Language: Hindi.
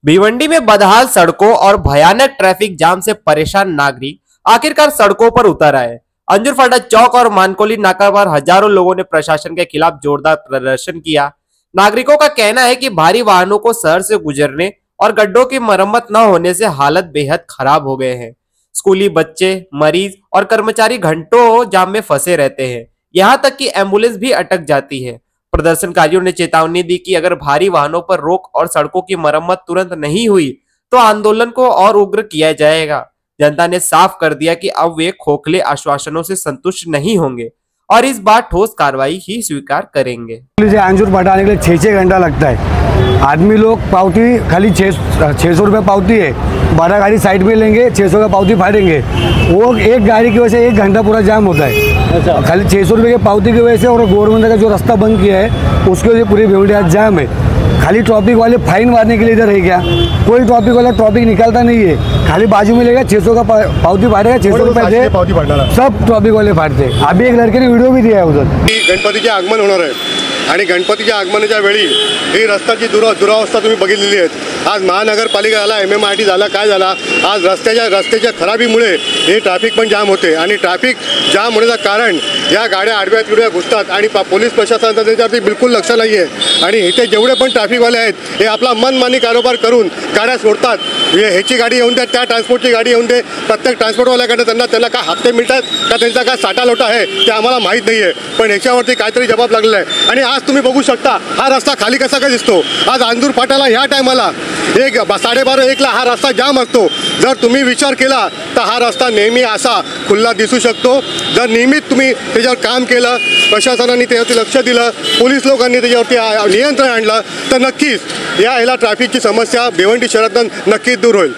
भिवंडी में बदहाल सड़कों और भयानक ट्रैफिक जाम से परेशान नागरिक आखिरकार सड़कों पर उतर आए। अंजुर फाटा चौक और मानकोली नाका पर हजारों लोगों ने प्रशासन के खिलाफ जोरदार प्रदर्शन किया। नागरिकों का कहना है कि भारी वाहनों को शहर से गुजरने और गड्ढों की मरम्मत न होने से हालत बेहद खराब हो गए हैं। स्कूली बच्चे, मरीज और कर्मचारी घंटों जाम में फंसे रहते हैं। यहाँ तक कि एम्बुलेंस भी अटक जाती है। प्रदर्शनकारियों ने चेतावनी दी कि अगर भारी वाहनों पर रोक और सड़कों की मरम्मत तुरंत नहीं हुई तो आंदोलन को और उग्र किया जाएगा। जनता ने साफ कर दिया कि अब वे खोखले आश्वासनों से संतुष्ट नहीं होंगे और इस बार ठोस कार्रवाई ही स्वीकार करेंगे। अंजूर पटाने के लिए 6-6 घंटा लगता है। आदमी लोग पावती खाली 600 रुपये पावती है। 12 गाड़ी साइड में लेंगे, 600 का पावती फाड़ेंगे। वो एक गाड़ी की वजह से 1 घंटा पूरा जाम होता है। अच्छा। खाली 600 रुपये की पावती की वजह से और गवर्नमेंट का जो रास्ता बंद किया है उसके वजह से पूरी भिवंडी आज जाम है। खाली ट्रैफिक वाले फाइन मारने के लिए इधर है क्या? कोई ट्रैफिक वाला ट्रैफिक निकालता नहीं है। खाली बाजू में लेगा, 600 का पावती फाड़ेगा, 600 रुपये दे, सब ट्रैफिक वाले फाड़ते। अभी एक लड़के ने वीडियो भी दिया है उधर। गणपतीचे आगमन होणार आहे आणि गणपतीच्या आगमनाच्या वेळी ही रस्त्याची दुरावस्था तुम्ही बघितलेली आहे। आज महानगरपालिका झाला, MMRT झाला, काय झाला, आज रस्त्याच्या खराबीमुळे हे ट्रॅफिक पण जाम होते आणि ट्रॅफिक जाम होण्याचं कारण या गाड्या आडव्या तिडव्या घुसतात आणि पोलीस प्रशासनाचं त्याच्यावरती बिलकुल लक्ष नाही आहे। आणि इथे जेवढे पण ट्रॅफिकवाले आहेत हे आपला मनमानी कारोबार करून गाड्या सोडतात। ह्याची गाडी येऊन दे, त्या ट्रान्सपोर्टची गाडी येऊन दे, प्रत्येक ट्रान्सपोर्टवाल्याकडे त्यांना काय हप्ते मिळतात का त्यांचा काय साठा लोटा आहे ते आम्हाला माहीत नाही आहे, पण ह्याच्यावरती काहीतरी जबाब लागलेला आहे। आणि आज तुम्ही बघू शकता हा रस्ता खाली कसा काय दिसतो। आज अंजूर फाट्याला ह्या टायमाला 12:30-1ला हा रस्ता जाम असतो। जर तुम्ही विचार केला तर हा रस्ता नेहमी असा खुल्ला दिसू शकतो जर नियमित तुम्ही त्याच्यावर काम केलं, प्रशासनाने त्याच्यावरती लक्ष दिलं, पोलीस लोकांनी त्याच्यावरती नियंत्रण आणलं तर नक्कीच ह्याला ट्रॅफिकची समस्या भिवंडी शहरातून नक्कीच दूर होईल।